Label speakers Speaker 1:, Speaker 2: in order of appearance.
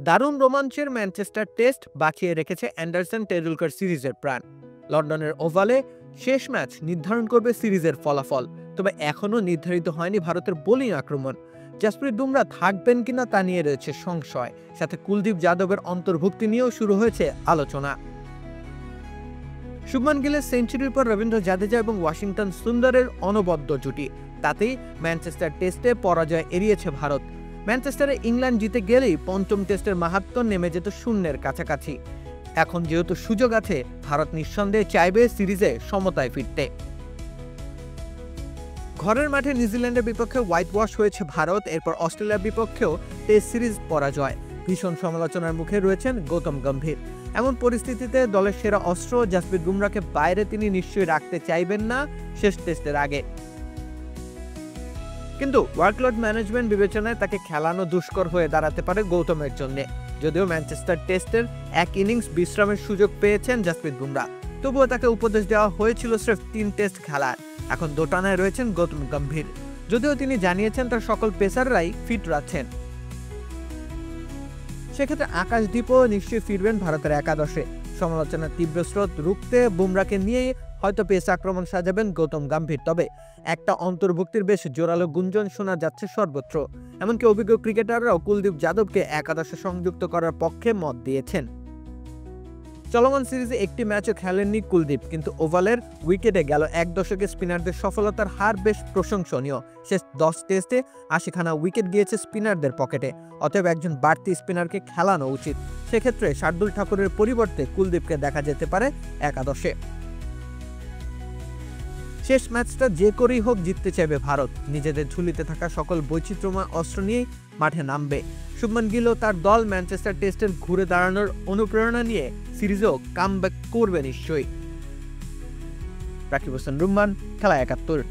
Speaker 1: দারুণ রোমাঞ্চের Manchester test বাঁচিয়ে রেখেছে অ্যান্ডারসন টেন্ডুলকার সিরিজের প্রাণ। লন্ডনের ওভালে শেষ ম্যাচ নির্ধারণ করবে সিরিজের ফলাফল। তবে এখনও নির্ধারিত হয়নি ভারতের বোলিং আক্রমণ। জাসপ্রীত বুমরা থাকবেন কিনা তা নিয়ে রয়েছে সংশয়, সাথে কুলদীপ যাদবের অন্তর্ভুক্তি নিয়েও শুরু হয়েছে আলোচনা। শুভমান গিলের সেঞ্চুরির পর রবীন্দ্র জাদেজা এবং ওয়াশিংটন সুন্দরের অনবদ্য জুটি, তাতেই ম্যানচেস্টার টেস্টে পরাজয় এড়িয়েছে ভারত। ম্যানচেস্টারে ইংল্যান্ড জিতে গেলেই পঞ্চম টেস্টের মাহাত্ম্য নেমে যেত শূন্যের কাছাকাছি। এখন যেহেতু সুযোগ আছে, ভারত নিঃসন্দেহে চাইবে সিরিজে সমতায় ফিরতে। ঘরের মাঠে নিউজিল্যান্ডের বিপক্ষে হোয়াইট ওয়াশ হয়েছে ভারত, এরপর অস্ট্রেলিয়ার বিপক্ষেও টেস্ট সিরিজ পরাজয়। ভীষণ সমালোচনার মুখে রয়েছেন গৌতম গম্ভীর। এমন পরিস্থিতিতে দলের সেরা অস্ত্র জাসপ্রীত বুমরাকে বাইরে তিনি নিশ্চয়ই রাখতে চাইবেন না শেষ টেস্টের আগে। কিন্তু ওয়ার্কলোড ম্যানেজমেন্ট বিবেচনায় তাকে খেলানো দুষ্কর হয়ে দাঁড়াতে পারে গৌতমের জন্য। যদিও ম্যানচেস্টার টেস্টের এক ইনিংস বিশ্রামের সুযোগ পেয়েছেন জাসপ্রীত বুমরা, তবুও তাকে উপদেশ দেওয়া হয়েছিল স্রেফ ৩ টেস্ট খেলার। এখন দোটানায় রয়েছেন গৌতম গম্ভীর, যদিও তিনি জানিয়েছেন তার সকল পেসাররাই ফিট রাখছেন। সেক্ষেত্রে আকাশদীপও নিশ্চয়ই ফিরবেন ভারতের একাদশে। সমালোচনার তীব্র স্রোত রুখতে বুমরাকে নিয়েই হয়তো পেস আক্রমণ সাজাবেন গৌতম গম্ভীর। তবে একটা অন্তর্ভুক্তির বেশ জোরালো গুঞ্জন শোনা যাচ্ছে সর্বত্র। এমনকি অভিজ্ঞ ক্রিকেটাররাও কুলদীপ যাদবকে একাদশে সংযুক্ত করার পক্ষে মত দিয়েছেন। চলমান সিরিজে একটি ম্যাচও খেলেননি কুলদীপ, কিন্তু ওভালের উইকেটে গেল এক দশকে স্পিনারদের সফলতার হার বেশ প্রশংসনীয়। শেষ 10 টেস্টে ৮০খানা উইকেট গিয়েছে স্পিনারদের পকেটে। অতএব একজন বাড়তি স্পিনারকে খেলানো উচিত। সেক্ষেত্রে শার্দুল ঠাকুরের পরিবর্তে কুলদীপকে দেখা যেতে পারে একাদশে। শেষ ম্যাচটা যে করেই হোক জিততে চাইবে ভারত। নিজেদের ঝুলিতে থাকা সকল বৈচিত্র্যময় অস্ত্র নিয়েই মাঠে নামবে। শুভমান গিলও তার দল ম্যানচেস্টার টেস্টের ঘুরে দাঁড়ানোর অনুপ্রেরণা নিয়ে সিরিজেও কামব্যাক করবে নিশ্চয়ই। রাকিব হোসেন রুম্মান, খেলা ৭১।